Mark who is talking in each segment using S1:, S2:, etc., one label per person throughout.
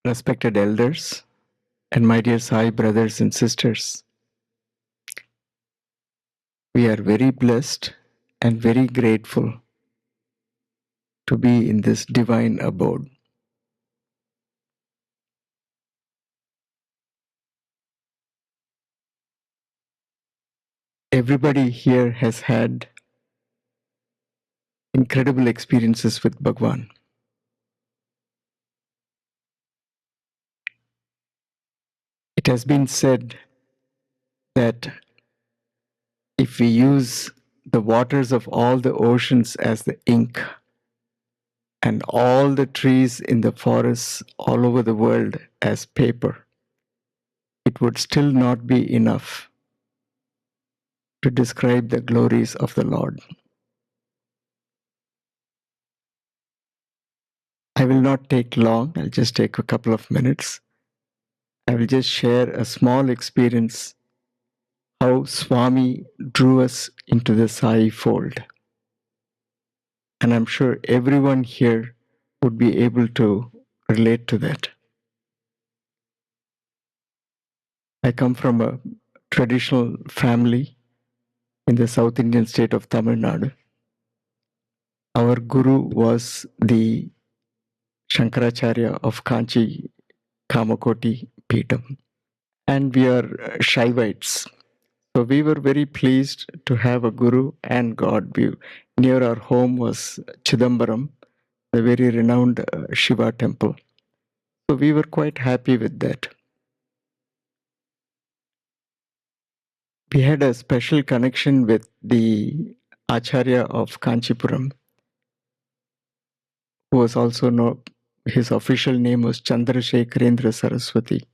S1: Respected elders, and my dear Sai brothers and sisters, we are very blessed and very grateful to be in this divine abode. Everybody here has had incredible experiences with Bhagwan. It has been said that if we use the waters of all the oceans as the ink and all the trees in the forests all over the world as paper, it would still not be enough to describe the glories of the Lord. I will not take long, I'll just take a couple of minutes. I will just share a small experience how Swami drew us into the Sai fold. And I'm sure everyone here would be able to relate to that. I come from a traditional family in the South Indian state of Tamil Nadu. Our guru was the Shankaracharya of Kanchi Kamakoti Peetam. And we are Shaivites. So we were very pleased to have a guru and God. Near our home was Chidambaram, the very renowned Shiva temple. So we were quite happy with that. We had a special connection with the Acharya of Kanchipuram, who was also known, his official name was Chandrasekharendra Saraswati,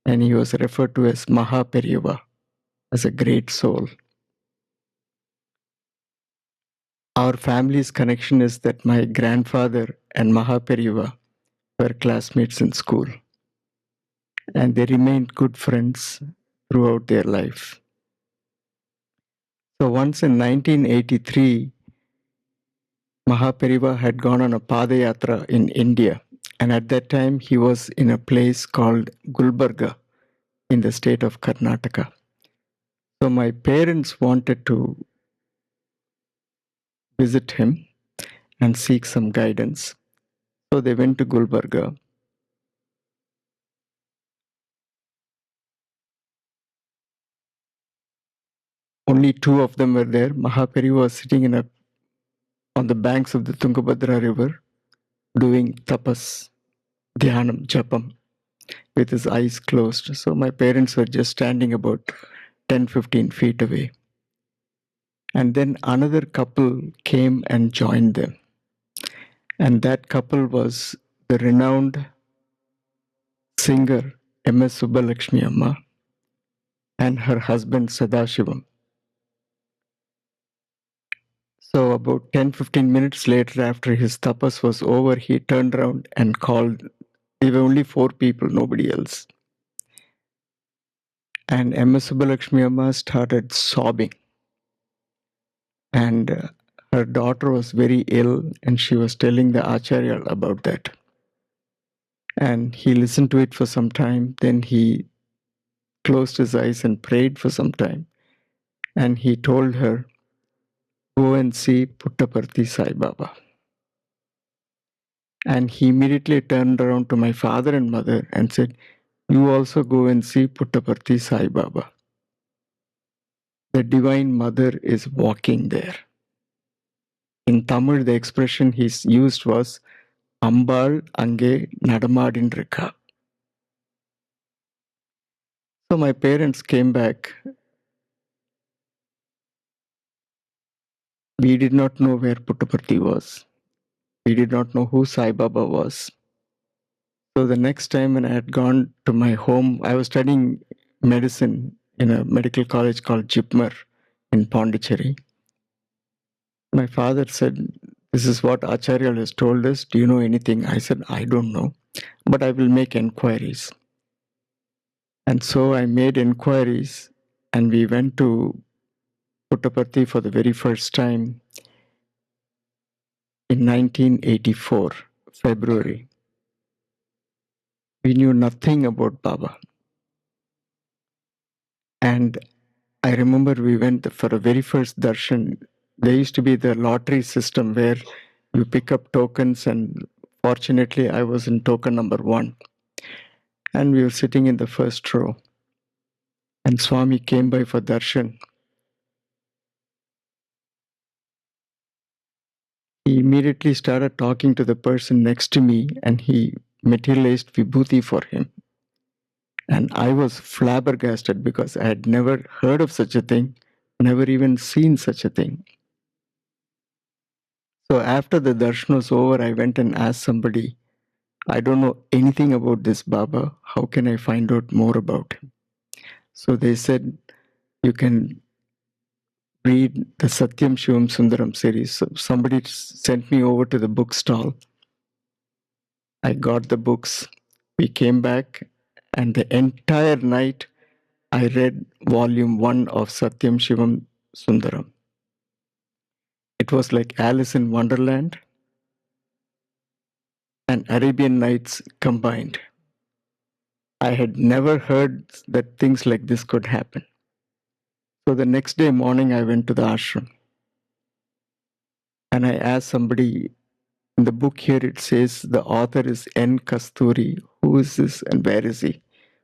S1: and he was referred to as Mahaperia, as a great soul. Our family's connection is that my grandfather and Mahaperia were classmates in school, and they remained good friends throughout their life. So once in 1983, Mahaperiva had gone on a Padayatra in India, and at that time he was in a place called Gulbarga in the state of Karnataka. So my parents wanted to visit him and seek some guidance. So they went to Gulbarga. Only two of them were there. Mahaperiva was sitting on the banks of the Tungabhadra river doing tapas, dhyanam, japam, with his eyes closed. So my parents were just standing about 10-15 feet away. And then another couple came and joined them. And that couple was the renowned singer M.S. Subbalakshmi Amma and her husband Sadashivam. So about 10-15 minutes later, after his tapas was over, he turned around and called. There were only 4 people, nobody else. And M.S. Subbalakshmi Amma started sobbing. And her daughter was very ill, and she was telling the Acharya about that. And he listened to it for some time. Then he closed his eyes and prayed for some time. And he told her, "Go and see Puttaparthi Sai Baba." And he immediately turned around to my father and mother and said, "You also go and see Puttaparthi Sai Baba. The Divine Mother is walking there." In Tamil, the expression he used was, "Ambal ange nadamadinrikka." So my parents came back. We did not know where Puttaparthi was. We did not know who Sai Baba was. So the next time when I had gone to my home, I was studying medicine in a medical college called Jipmer in Pondicherry. My father said, "This is what Acharya has told us. Do you know anything?" I said, "I don't know, but I will make inquiries." And so I made inquiries, and we went to Puttaparthi for the very first time in 1984, February. We knew nothing about Baba. And I remember we went for a very first darshan. There used to be the lottery system where you pick up tokens, and fortunately, I was in token number 1. And we were sitting in the first row. And Swami came by for darshan. He immediately started talking to the person next to me, and he materialized vibhuti for him. And I was flabbergasted because I had never heard of such a thing, never even seen such a thing. So after the darshan was over, I went and asked somebody, I don't know anything about this Baba. How can I find out more about him? So they said, you can read the Satyam Shivam Sundaram series. So somebody sent me over to the bookstall. I got the books. We came back, and the entire night I read volume 1 of Satyam Shivam Sundaram. It was like Alice in Wonderland and Arabian Nights combined. I had never heard that things like this could happen. So the next day morning, I went to the ashram and I asked somebody, in the book here it says the author is N. Kasturi. Who is this and where is he?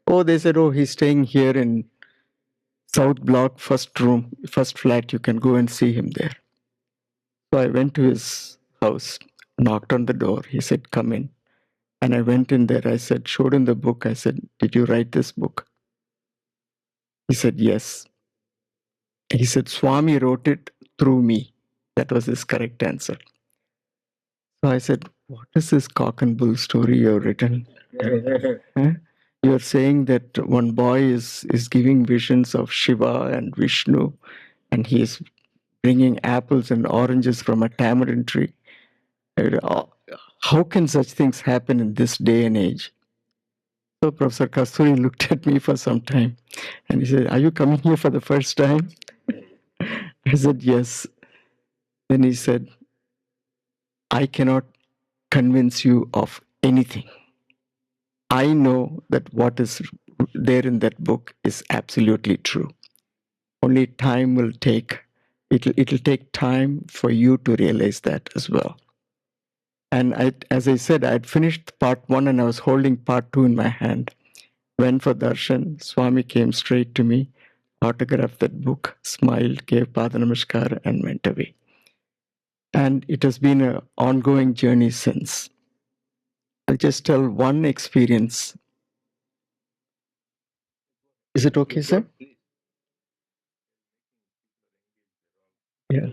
S1: Oh, they said, oh, he's staying here in South Block, first room, first flat. You can go and see him there. So I went to his house, knocked on the door. He said, come in. And I went in there. I said, showed him the book. I said, did you write this book? He said, yes. He said, Swami wrote it through me. That was his correct answer. So I said, what is this cock and bull story you've written? Huh? You're saying that one boy is giving visions of Shiva and Vishnu, and he is bringing apples and oranges from a tamarind tree. How can such things happen in this day and age? So Professor Kasturi looked at me for some time and he said, are you coming here for the first time? I said, yes. Then he said, I cannot convince you of anything. I know that what is there in that book is absolutely true. Only time will take, it'll take time for you to realize that as well. And as I said, I had finished part 1 and I was holding part 2 in my hand. Went for darshan. Swami came straight to me, autographed that book, smiled, gave Pada Namaskar, and went away. And it has been an ongoing journey since. I'll just tell one experience. Is it okay, sir? Yeah.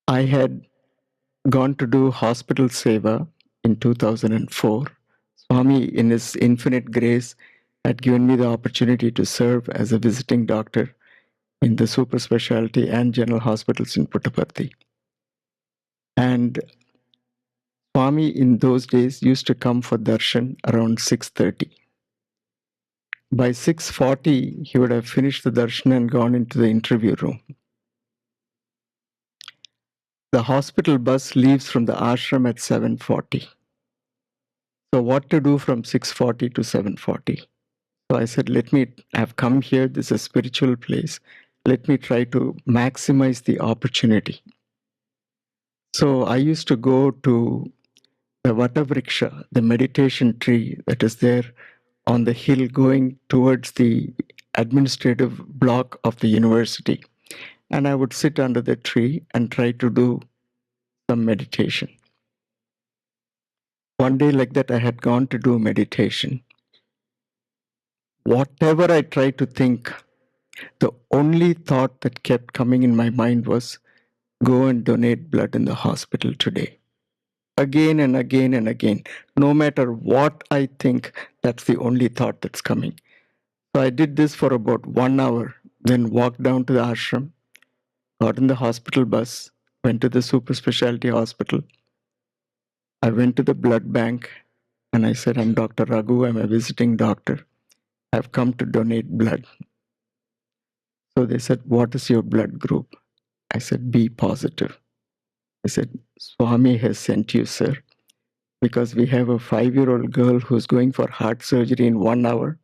S1: I had gone to do hospital seva in 2004. Swami, in his infinite grace, had given me the opportunity to serve as a visiting doctor in the super specialty and general hospitals in Puttaparthi. And Swami in those days used to come for darshan around 6:30. By 6:40, he would have finished the darshan and gone into the interview room. The hospital bus leaves from the ashram at 7:40. So what to do from 6:40 to 7:40? So I said, I've come here, this is a spiritual place. Let me try to maximize the opportunity. So I used to go to the Vatavriksha, the meditation tree that is there on the hill going towards the administrative block of the university. And I would sit under the tree and try to do some meditation. One day like that, I had gone to do meditation. Whatever I tried to think, the only thought that kept coming in my mind was, go and donate blood in the hospital today. Again and again and again. No matter what I think, that's the only thought that's coming. So I did this for about 1 hour, then walked down to the ashram, got in the hospital bus, went to the super specialty hospital. I went to the blood bank and I said, I'm Dr. Ragu, I'm a visiting doctor. I've come to donate blood. So they said, what is your blood group? I said, B positive. I said, Swami has sent you, sir, because we have a 5-year-old girl who's going for heart surgery in 1 hour.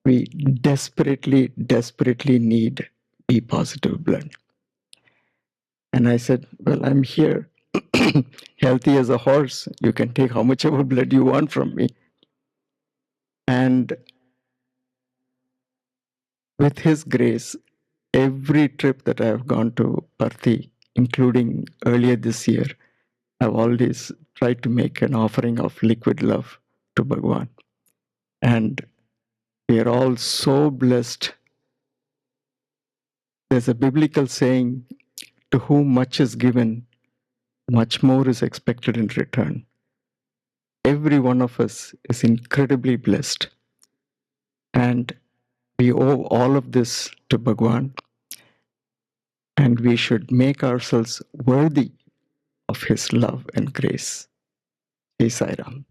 S1: We desperately, desperately need B positive blood. And I said, well, I'm here, healthy as a horse. You can take how much ever blood you want from me. And with his grace, every trip that I've gone to Parthi, including earlier this year, I've always tried to make an offering of liquid love to Bhagwan. And we are all so blessed. There's a biblical saying, to whom much is given, much more is expected in return. Every one of us is incredibly blessed. And we owe all of this to Bhagwan. And we should make ourselves worthy of his love and grace. Jai Sai Ram.